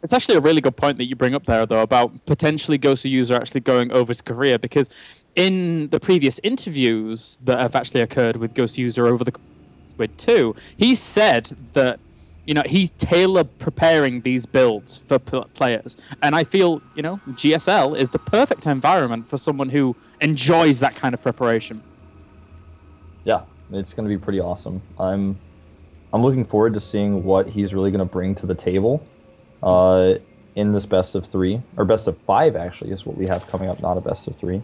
It's actually a really good point that you bring up there, though, about potentially Goswser actually going over to Korea, because in the previous interviews that have actually occurred with Goswser over the Squid 2, he said that he's preparing these builds for players. And I feel, GSL is the perfect environment for someone who enjoys that kind of preparation. Yeah, it's going to be pretty awesome. I'm looking forward to seeing what he's really going to bring to the table in this best of 3, or best of 5 actually is what we have coming up, not a best of 3.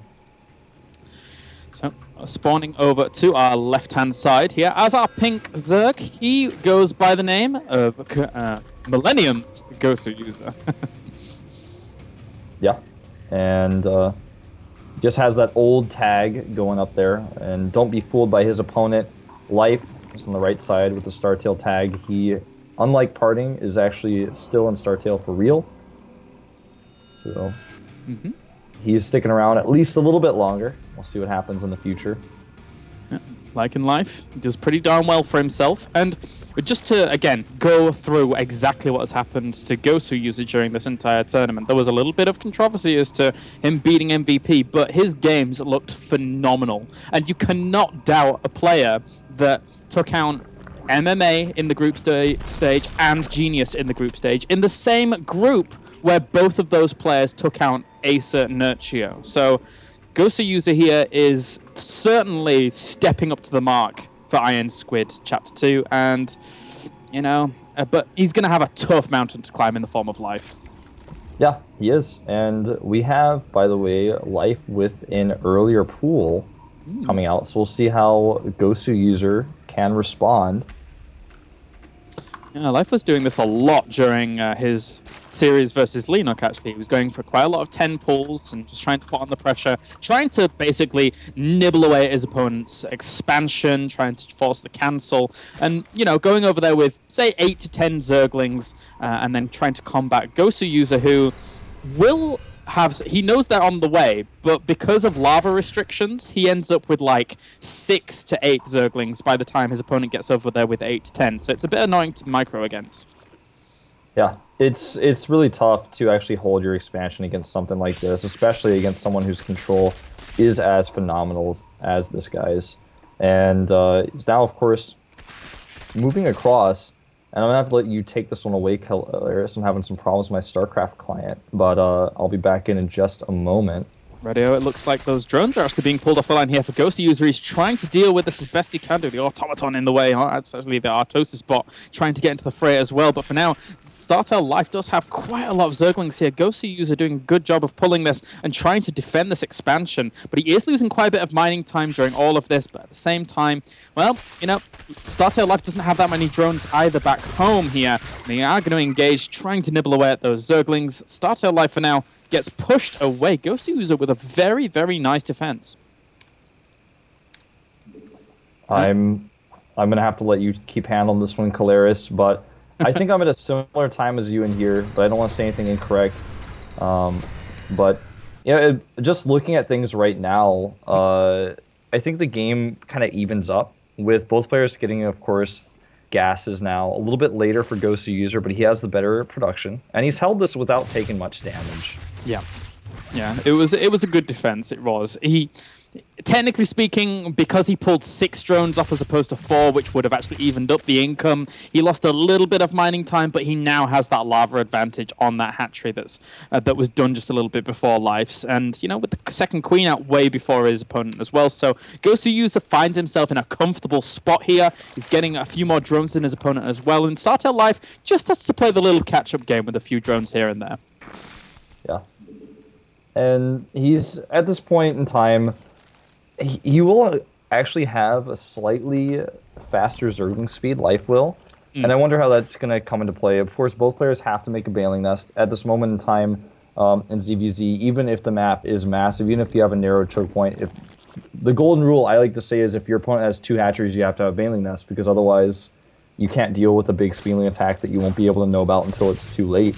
So, spawning over to our left-hand side here, as our pink Zerg, he goes by the name of Millennium's Goswser. Yeah, and just has that old tag going up there, and don't be fooled by his opponent. Life is on the right side with the Startail tag. He, unlike Parting, is actually still in Startail for real. So... he's sticking around at least a little bit longer. We'll see what happens in the future. Yeah, like in life, he does pretty darn well for himself. And just to, again, go through exactly what has happened to Goswser during this entire tournament, there was a little bit of controversy as to him beating MVP, but his games looked phenomenal. And you cannot doubt a player that took out MMA in the group stage and Genius in the group stage in the same group where both of those players took out Acer Nurtio. So Goswser here is certainly stepping up to the mark for IronSquid Chapter 2, and, but he's going to have a tough mountain to climb in the form of Life. Yeah, he is. And we have, by the way, Life with an earlier pool coming out, so we'll see how Goswser can respond. Yeah, Life was doing this a lot during his series versus Lenok, actually. He was going for quite a lot of 10 pulls and just trying to put on the pressure, trying to basically nibble away at his opponent's expansion, trying to force the cancel, and, going over there with, say, 8 to 10 Zerglings, and then trying to combat Goswser, who will... he knows they're on the way, but because of lava restrictions, he ends up with like 6 to 8 Zerglings by the time his opponent gets over there with 8 to 10. So it's a bit annoying to micro against. Yeah, it's really tough to actually hold your expansion against something like this, especially against someone whose control is as phenomenal as this guy's. And he's now, of course, moving across. And I'm going to have to let you take this one away, Calaris. I'm having some problems with my StarCraft client, but I'll be back in just a moment. Radio, it looks like those drones are actually being pulled off the line here for Goswser. He's trying to deal with this as best he can do. The Automaton in the way. It's actually the Artosis bot trying to get into the fray as well. But for now, Startail Life does have quite a lot of Zerglings here. Goswser doing a good job of pulling this and trying to defend this expansion. But he is losing quite a bit of mining time during all of this. But at the same time, well, Startail Life doesn't have that many drones either back home here. They are going to engage, trying to nibble away at those Zerglings. Startail Life for now gets pushed away. Goswser with a very, very nice defense. I'm going to have to let you keep handling this one, Calaris, but I think I'm at a similar time as you in here, but I don't want to say anything incorrect. But just looking at things right now, I think the game kind of evens up with both players getting, of course, gases now. A little bit later for Goswser, but he has the better production, and he's held this without taking much damage. Yeah, it was a good defense. It was. He, technically speaking, because he pulled 6 drones off as opposed to 4, which would have actually evened up the income, he lost a little bit of mining time, but he now has that lava advantage on that hatchery that was done just a little bit before Life's, and with the second queen out way before his opponent as well. So Goswser finds himself in a comfortable spot here. He's getting a few more drones than his opponent as well, and Startail Life just has to play the little catch-up game with a few drones here and there. Yeah. And he's, at this point in time, he will actually have a slightly faster Zergling speed, Life will. And I wonder how that's going to come into play. Of course, both players have to make a Bailing Nest. At this moment in time in ZVZ, even if the map is massive, even if you have a narrow choke point, if the golden rule I like to say is if your opponent has 2 hatcheries, you have to have a Bailing Nest, because otherwise you can't deal with a big Speedling attack that you won't be able to know about until it's too late.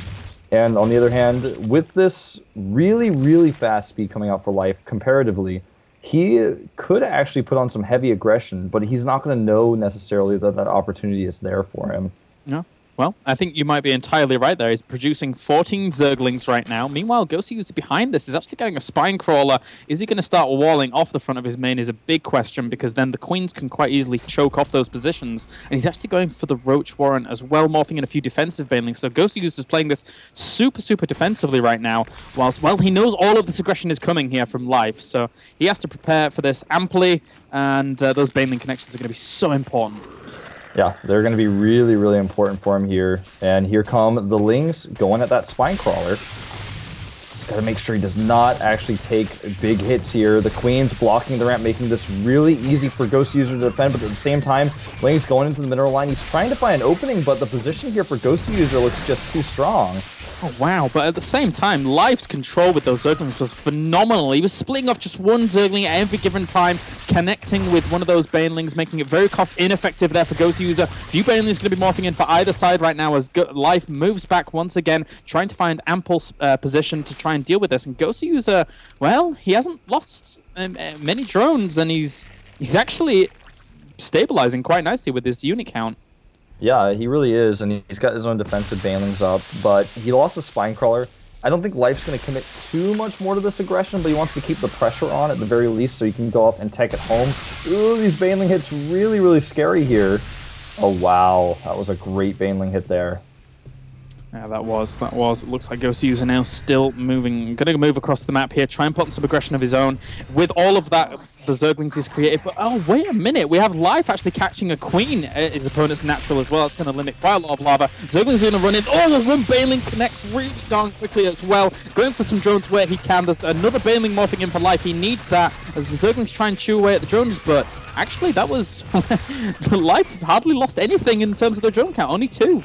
And on the other hand, with this really, really fast speed coming out for Life comparatively, he could actually put on some heavy aggression, but he's not going to know necessarily that that opportunity is there for him. Yeah. Well, I think you might be entirely right there. He's producing 14 Zerglings right now. Meanwhile, Goswser behind this is actually getting a Spine Crawler. Is he going to start walling off the front of his main is a big question, because then the Queens can quite easily choke off those positions. And he's actually going for the Roach Warren as well, morphing in a few defensive Banelings. So Goswser is playing this super, super defensively right now, whilst, well, he knows all of this aggression is coming here from life. So he has to prepare for this amply, and those Baneling connections are going to be so important. Yeah, they're going to be really, really important for him here. And here come the Lings going at that Spine Crawler. Just got to make sure he does not actually take big hits here. The Queen's blocking the ramp, making this really easy for Goswser to defend, but at the same time, Lings going into the mineral line. He's trying to find an opening, but the position here for Goswser looks just too strong. Oh, wow. But at the same time, Life's control with those Zerglings was phenomenal. He was splitting off just one Zergling at every given time, connecting with one of those Banelings, making it very cost-ineffective there for Goswser. Few Banelings going to be morphing in for either side right now as Life moves back once again, trying to find ample position to try and deal with this. And Goswser, well, he hasn't lost many drones, and he's actually stabilizing quite nicely with his unit count. Yeah, he really is, and he's got his own defensive Banelings up, but he lost the Spine Crawler. I don't think Life's going to commit too much more to this aggression, but he wants to keep the pressure on at the very least so he can go up and tech it home. Ooh, these Baneling hits really, really scary here. Oh, wow. That was a great Baneling hit there. Yeah, that was. It looks like Goswser now still moving. Going to move across the map here, try and put in some aggression of his own. With all of that, the Zerglings is created. But, oh, wait a minute. We have Life actually catching a Queen at his opponent's natural as well. That's going to limit quite a lot of lava. Zerglings are going to run in. Oh, the one Baneling connects really darn quickly as well. Going for some drones where he can. There's another Baneling morphing in for Life. He needs that as the Zerglings try and chew away at the drones. But actually, that was... Life hardly lost anything in terms of their drone count. Only 2.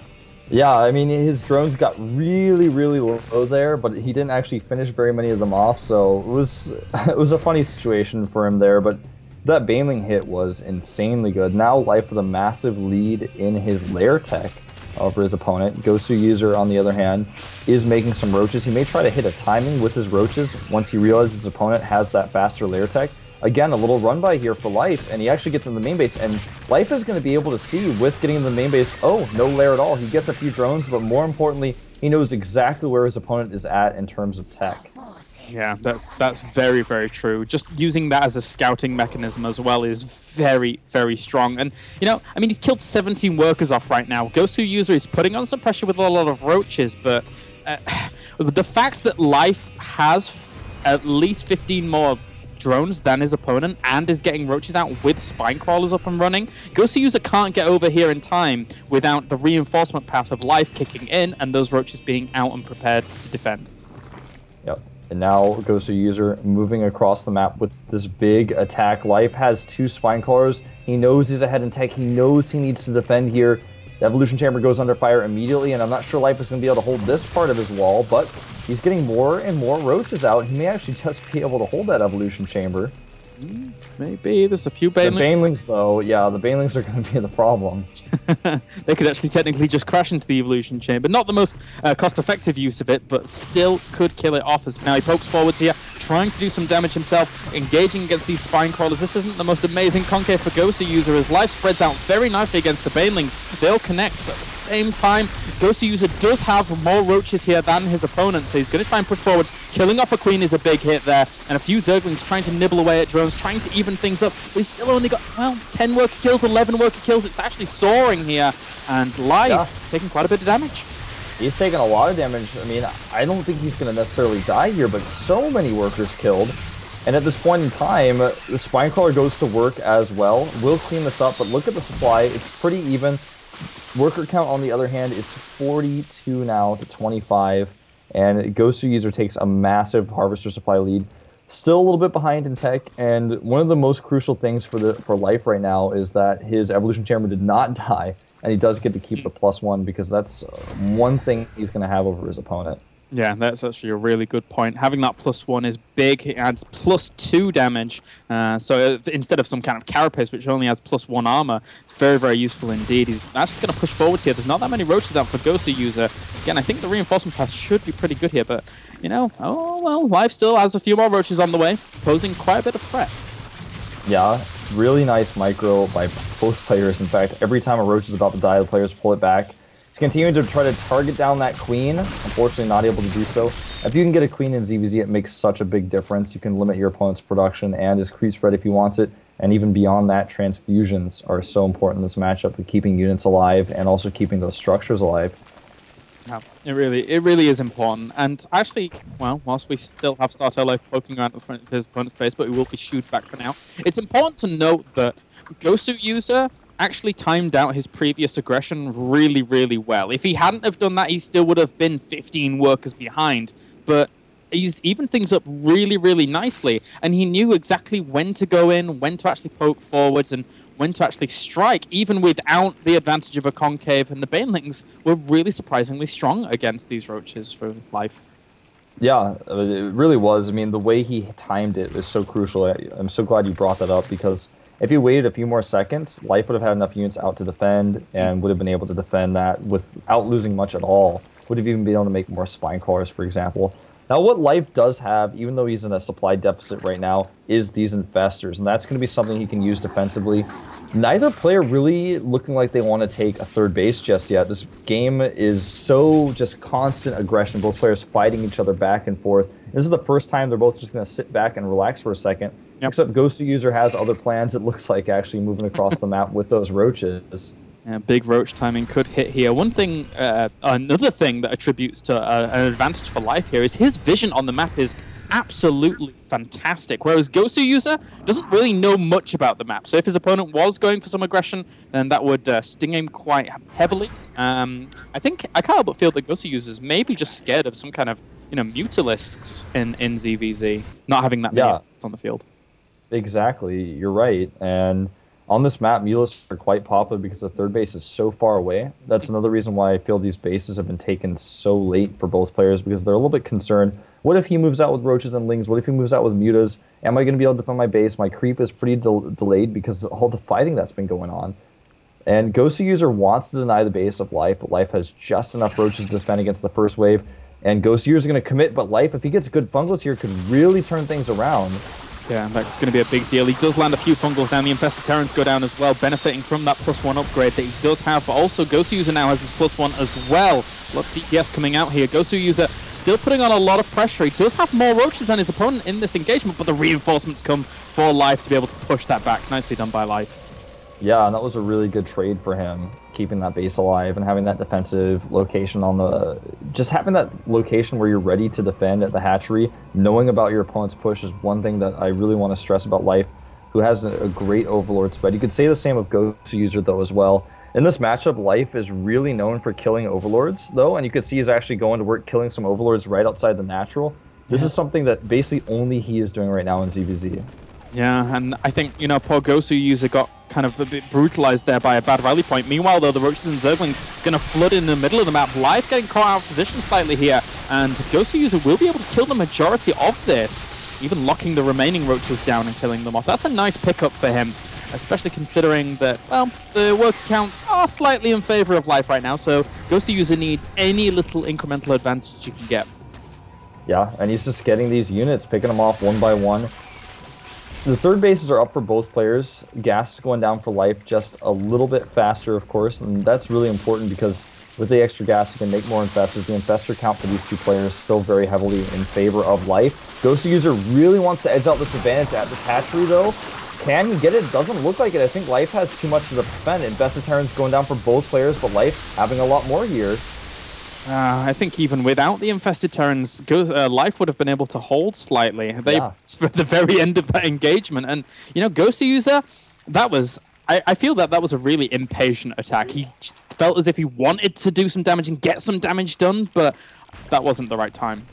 Yeah, I mean, his drones got really, really low there, but he didn't actually finish very many of them off, so it was a funny situation for him there, but that Baneling hit was insanely good. Now Life with a massive lead in his lair tech over his opponent. Goswser, on the other hand, is making some roaches. He may try to hit a timing with his roaches once he realizes his opponent has that faster lair tech. Again, a little run by here for Life, and he actually gets in the main base, and Life is going to be able to see with getting in the main base, oh, no lair at all. He gets a few drones, but more importantly, he knows exactly where his opponent is at in terms of tech. Yeah, that's very, very true. Just using that as a scouting mechanism as well is very, very strong. And, you know, I mean, he's killed 17 workers off right now. Goswser is putting on some pressure with a lot of roaches, but the fact that Life has at least 15 more drones than his opponent and is getting roaches out with Spine Crawlers up and running, Goswser can't get over here in time without the reinforcement path of Life kicking in and those roaches being out and prepared to defend. Yep. And now Goswser moving across the map with this big attack. Life has 2 Spine Crawlers. He knows he's ahead in tech. He knows he needs to defend here. The Evolution Chamber goes under fire immediately, and I'm not sure Life is going to be able to hold this part of his wall, but he's getting more and more roaches out. He may actually just be able to hold that Evolution Chamber. Maybe. There's a few Banelings. The Banelings, though, yeah, the Banelings are going to be the problem. They could actually technically just crash into the Evolution Chamber. Not the most cost-effective use of it, but still could kill it off. As now he pokes forwards here, trying to do some damage himself, engaging against these Spine Crawlers. This isn't the most amazing concave for Goswser, as Life spreads out very nicely against the Banelings. They'll connect, but at the same time, Goswser does have more roaches here than his opponent, so he's going to try and push forwards. Killing off a Queen is a big hit there, and a few Zerglings trying to nibble away at drones, trying to even things up, but he's still only got, well, 10 worker kills, 11 worker kills. It's actually soaring here, and Life taking quite a bit of damage. He's taking a lot of damage. I mean, I don't think he's going to necessarily die here, but so many workers killed. And at this point in time, the Spine Crawler goes to work as well. We'll clean this up, but look at the supply. It's pretty even. Worker count, on the other hand, is 42 now to 25. And Goswser takes a massive Harvester supply lead. Still a little bit behind in tech, and one of the most crucial things for Life right now is that his Evolution Chamber did not die, and he does get to keep the +1 because that's one thing he's going to have over his opponent. Yeah, that's actually a really good point. Having that +1 is big. It adds +2 damage. So instead of some kind of carapace, which only has +1 armor, it's very, very useful indeed. He's actually going to push forward here. There's not that many roaches out for Goswser. Again, I think the reinforcement path should be pretty good here, but, you know, oh, well, Life still has a few more roaches on the way, posing quite a bit of threat. Yeah, really nice micro by both players. In fact, every time a roach is about to die, the players pull it back. He's continuing to try to target down that queen. Unfortunately, not able to do so. If you can get a queen in ZVZ, it makes such a big difference. You can limit your opponent's production and his creep spread if he wants it. And even beyond that, transfusions are so important in this matchup with keeping units alive and also keeping those structures alive. Yeah, it really is important. And actually, well, whilst we still have Starter Life poking around the front of his opponent's face, but we will be shooed back for now. It's important to note that Goswser actually timed out his previous aggression really well. If he hadn't have done that, he still would have been 15 workers behind. But he's evened things up really nicely, and he knew exactly when to go in, when to actually poke forwards, and when to actually strike, even without the advantage of a concave. And the Banelings were really surprisingly strong against these roaches for life. Yeah, it really was. I mean, the way he timed it was so crucial. I'm so glad you brought that up, because if he waited a few more seconds, Life would have had enough units out to defend and would have been able to defend that without losing much at all. Would have even been able to make more spine crawlers, for example. Now, what Life does have, even though he's in a supply deficit right now, is these infestors, and that's going to be something he can use defensively. Neither player really looking like they want to take a third base just yet. This game is so just constant aggression, both players fighting each other back and forth. This is the first time they're both just going to sit back and relax for a second. Yep. Except Goswser has other plans, it looks like, actually moving across the map with those roaches. Yeah, big roach timing could hit here. Another thing that attributes to an advantage for Life here is his vision on the map is absolutely fantastic, whereas Goswser doesn't really know much about the map. So if his opponent was going for some aggression, then that would sting him quite heavily. I can't help but feel that Goswser is maybe just scared of some kind of mutalisks in ZVZ, not having that many on the field. Exactly, you're right. And on this map, mutalisks are quite popular because the third base is so far away. That's another reason why I feel these bases have been taken so late for both players, because they're a little bit concerned. What if he moves out with roaches and lings? What if he moves out with mutas? Am I going to be able to defend my base? My creep is pretty delayed because of all the fighting that's been going on. And Goswser wants to deny the base of Life, but Life has just enough roaches to defend against the first wave. And Goswser is going to commit, but Life, if he gets good fungals here, could really turn things around. Yeah, that's going to be a big deal. He does land a few fungals down. The Infested Terrans go down as well, benefiting from that +1 upgrade that he does have. But also, Goswser now has his +1 as well. A lot of DPS coming out here. Goswser still putting on a lot of pressure. He does have more roaches than his opponent in this engagement, but the reinforcements come for Life to be able to push that back. Nicely done by Life. Yeah, and that was a really good trade for him, keeping that base alive and having that defensive location on the... Just having that location where you're ready to defend at the hatchery, knowing about your opponent's push is one thing that I really want to stress about Life, who has a great Overlord spread. You could say the same of Goswser, though, as well. In this matchup, Life is really known for killing Overlords, though, and you can see he's actually going to work killing some Overlords right outside the natural. This is something that basically only he is doing right now in ZVZ. Yeah, and I think, poor Goswser got kind of a bit brutalized there by a bad rally point. Meanwhile, though, the roaches and zerglings going to flood in the middle of the map. Life getting caught out of position slightly here, and Goswser will be able to kill the majority of this, even locking the remaining roaches down and killing them off. That's a nice pickup for him, especially considering that, well, the work counts are slightly in favor of Life right now, so Goswser needs any little incremental advantage you can get. Yeah, and he's just getting these units, picking them off one by one. The third bases are up for both players. Gas is going down for Life just a little bit faster, of course, and that's really important because with the extra gas, you can make more infestors. The infestor count for these two players is still very heavily in favor of Life. Goswser really wants to edge out this advantage at this hatchery, though. Can he get it? Doesn't look like it. I think Life has too much to defend. Infested Terrans going down for both players, but Life having a lot more here. I think even without the Infested Terrans, Life would have been able to hold slightly. For the very end of that engagement. And, Goswser, I feel that was a really impatient attack. He felt as if he wanted to do some damage and get some damage done, but that wasn't the right time.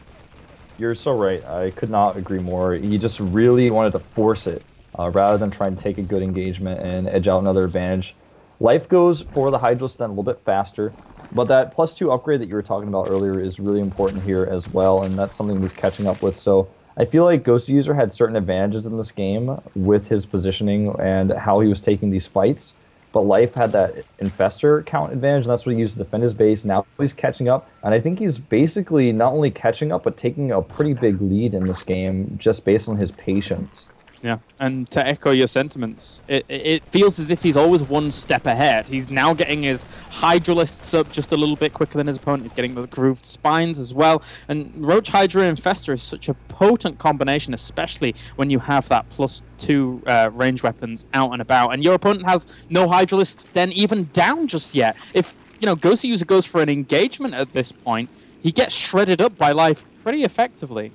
You're so right. I could not agree more. He just really wanted to force it rather than trying to take a good engagement and edge out another advantage. Life goes for the Hydro Stun a little bit faster. But that +2 upgrade that you were talking about earlier is really important here as well, and that's something he's catching up with. So I feel like Goswser had certain advantages in this game with his positioning and how he was taking these fights. But Life had that infestor count advantage, and that's what he used to defend his base. Now he's catching up, and I think he's basically not only catching up, but taking a pretty big lead in this game just based on his patience. Yeah, and to echo your sentiments, it feels as if he's always one step ahead. He's now getting his Hydralisks up just a little bit quicker than his opponent. He's getting the grooved spines as well. And Roach, Hydra, Infestor is such a potent combination, especially when you have that +2 range weapons out and about. And your opponent has no Hydralisks then even down just yet. If, Ghost User goes for an engagement at this point, he gets shredded up by life pretty effectively.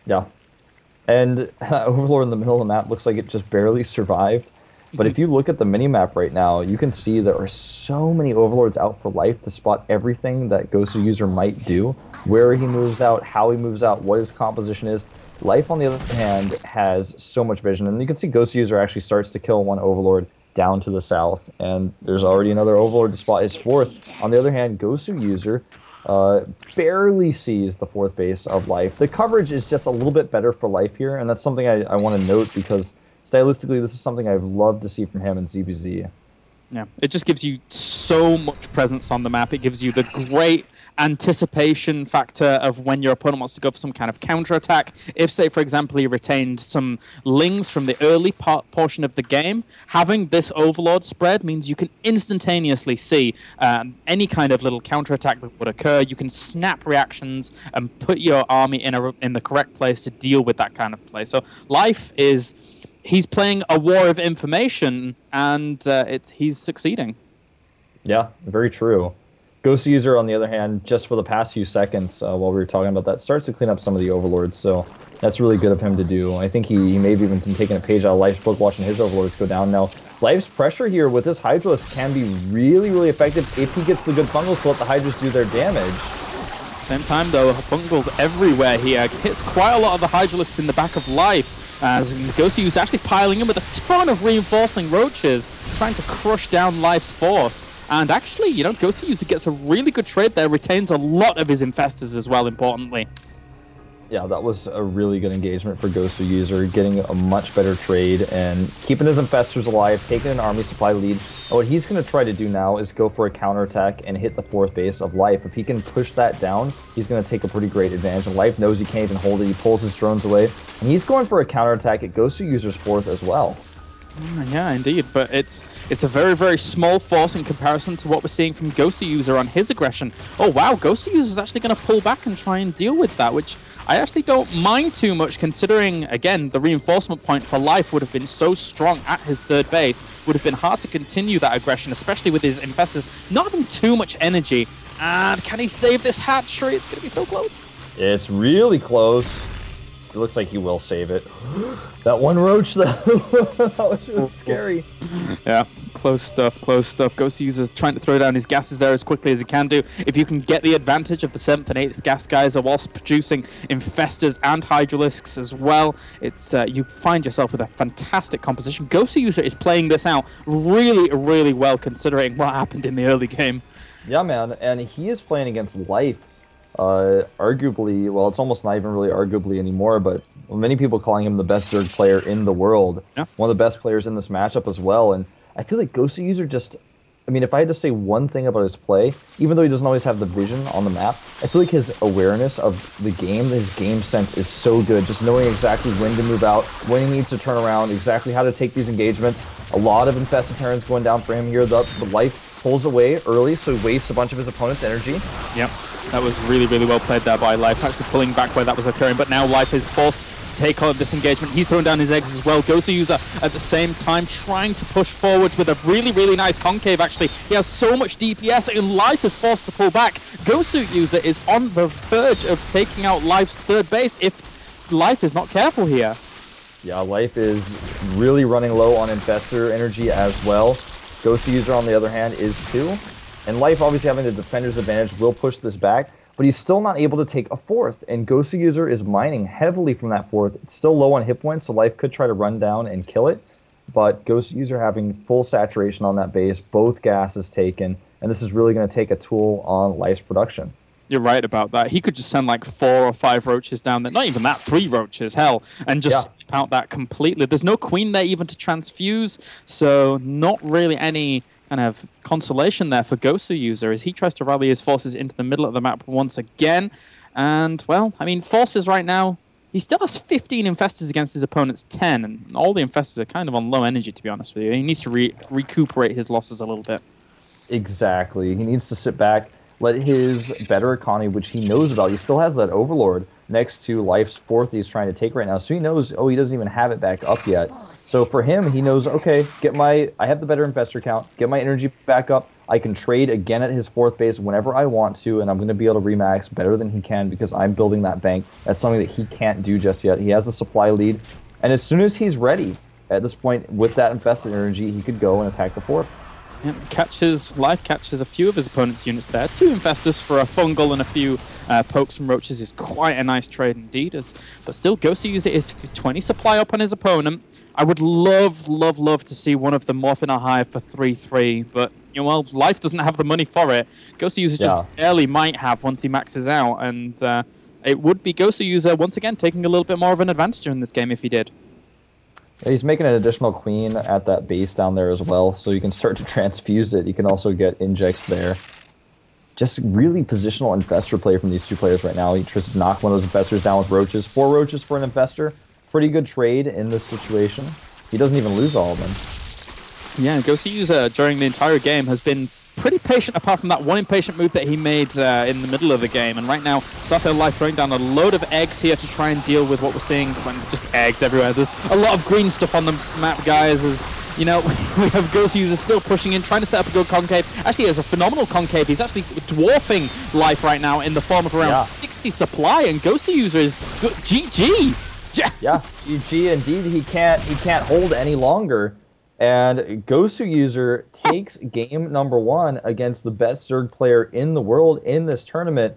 Yeah. And Overlord in the middle of the map looks like it just barely survived. But if you look at the mini-map right now, you can see there are so many Overlords out for life to spot everything that Goswser user might do, where he moves out, how he moves out, what his composition is. Life, on the other hand, has so much vision. And you can see Goswser user actually starts to kill one Overlord down to the south. And there's already another Overlord to spot his fourth. On the other hand, Goswser user barely sees the fourth base of life. The coverage is just a little bit better for life here, and that's something I want to note because stylistically this is something I've loved to see from him in ZBZ. Yeah, it just gives you so much presence on the map. It gives you the great anticipation factor of when your opponent wants to go for some kind of counterattack. If, say, for example, he retained some lings from the early portion of the game, having this Overlord spread means you can instantaneously see any kind of little counterattack that would occur. You can snap reactions and put your army in the correct place to deal with that kind of play. So life is... He's playing a war of information, and he's succeeding. Yeah, very true. Ghost User, on the other hand, just for the past few seconds while we were talking about that, starts to clean up some of the Overlords, so that's really good of him to do. I think he may have even been taking a page out of Life's book watching his Overlords go down. Now, Life's pressure here with this Hydralisk can be really, really effective if he gets the good fungals to let the Hydras do their damage. Same time, though, fungals everywhere here. Hits quite a lot of the Hydralisks in the back of lives, as Ghost is actually piling in with a ton of reinforcing roaches, trying to crush down life's force. And actually, Ghost User gets a really good trade there, retains a lot of his infestors as well, importantly. Yeah, that was a really good engagement for Ghost User, getting a much better trade and keeping his infestors alive, taking an army supply lead. And what he's going to try to do now is go for a counterattack and hit the fourth base of Life. If he can push that down, he's going to take a pretty great advantage. And Life knows he can't even hold it. He pulls his drones away. And he's going for a counterattack at Ghost User's fourth as well. Yeah, indeed, but it's a very, very small force in comparison to what we're seeing from Ghost User on his aggression. Oh wow, Ghost User is actually going to pull back and try and deal with that, which I actually don't mind too much, considering, again, the reinforcement point for Life would have been so strong at his third base. Would have been hard to continue that aggression, especially with his infestors not having too much energy. And can he save this hatchery? It's going to be so close. It's really close. It looks like he will save it. That one roach, though, that was really scary. Yeah, close stuff, close stuff. Ghost User's trying to throw down his gases there as quickly as he can do. If you can get the advantage of the 7th and 8th gas geyser whilst producing infestors and hydralisks as well, it's you find yourself with a fantastic composition. Ghost User is playing this out really, really well, considering what happened in the early game. Yeah, man, and he is playing against Life. Arguably, well, it's almost not even really arguably anymore, but many people calling him the best Zerg player in the world. Yeah. One of the best players in this matchup as well. And I feel like Ghost User just, I mean, if I had to say one thing about his play, even though he doesn't always have the vision on the map, I feel like his awareness of the game, his game sense is so good. Just knowing exactly when to move out, when he needs to turn around, exactly how to take these engagements. A lot of infested Terrans going down for him here. The Life pulls away early, so he wastes a bunch of his opponent's energy. Yep. That was really, really well played there by Life, actually pulling back where that was occurring. But now Life is forced to take on this engagement. He's thrown down his eggs as well. Ghost User at the same time trying to push forwards with a really, really nice concave, actually. He has so much DPS, and Life is forced to pull back. Ghost User is on the verge of taking out Life's third base if Life is not careful here. Yeah, Life is really running low on infestor energy as well. Ghost User, on the other hand, is too. And Life, obviously having the defender's advantage, will push this back, but he's still not able to take a fourth. And Ghost User is mining heavily from that fourth. It's still low on hit points, so Life could try to run down and kill it. But Ghost User having full saturation on that base, both gases taken, and this is really going to take a toll on Life's production. You're right about that. He could just send like 4 or 5 roaches down there. Not even that, 3 roaches, hell. And just stamp out that completely. There's no queen there even to transfuse, so not really any kind of consolation there for Ghost User as he tries to rally his forces into the middle of the map once again. And, well, I mean, forces right now, He still has 15 infestors against his opponent's 10, and all the infestors are kind of on low energy, to be honest with you. He needs to recuperate his losses a little bit. Exactly. He needs to sit back, let his better economy, which he knows about. He still has that Overlord next to Life's fourth he's trying to take right now. So he knows, oh, he doesn't even have it back up yet. So for him, he knows, okay, I have the better investor count, get my energy back up. I can trade again at his fourth base whenever I want to, and I'm going to be able to remax better than he can because I'm building that bank. That's something that he can't do just yet. He has the supply lead, and as soon as he's ready, at this point, with that invested energy, he could go and attack the fourth. Yep, Life catches a few of his opponent's units there. 2 infestors for a fungal and a few pokes and roaches is quite a nice trade indeed. But still, Goswser is 20 supply up on his opponent. I would love, love, love to see one of them morph in a hive for 3-3, but well, Life doesn't have the money for it. Goswser just barely might have once he maxes out, and it would be Goswser once again taking a little bit more of an advantage in this game if he did. Yeah, he's making an additional queen at that base down there as well, so you can start to transfuse it. You can also get injects there. Just really positional infestor play from these two players right now. He tries to knock one of those infestors down with roaches. 4 roaches for an infestor. Pretty good trade in this situation. He doesn't even lose all of them. Yeah, Goswser during the entire game has been pretty patient, apart from that one impatient move that he made in the middle of the game. And right now, Starso Life throwing down a load of eggs here to try and deal with what we're seeing. Just eggs everywhere. There's a lot of green stuff on the map, guys. As you know, we have Goswser still pushing in, trying to set up a good concave. Actually, he has a phenomenal concave. He's actually dwarfing Life right now in the form of around 60 supply, and Goswser is good. GG. Yeah, GG indeed. He can't hold any longer. And Goswser takes game number 1 against the best Zerg player in the world in this tournament.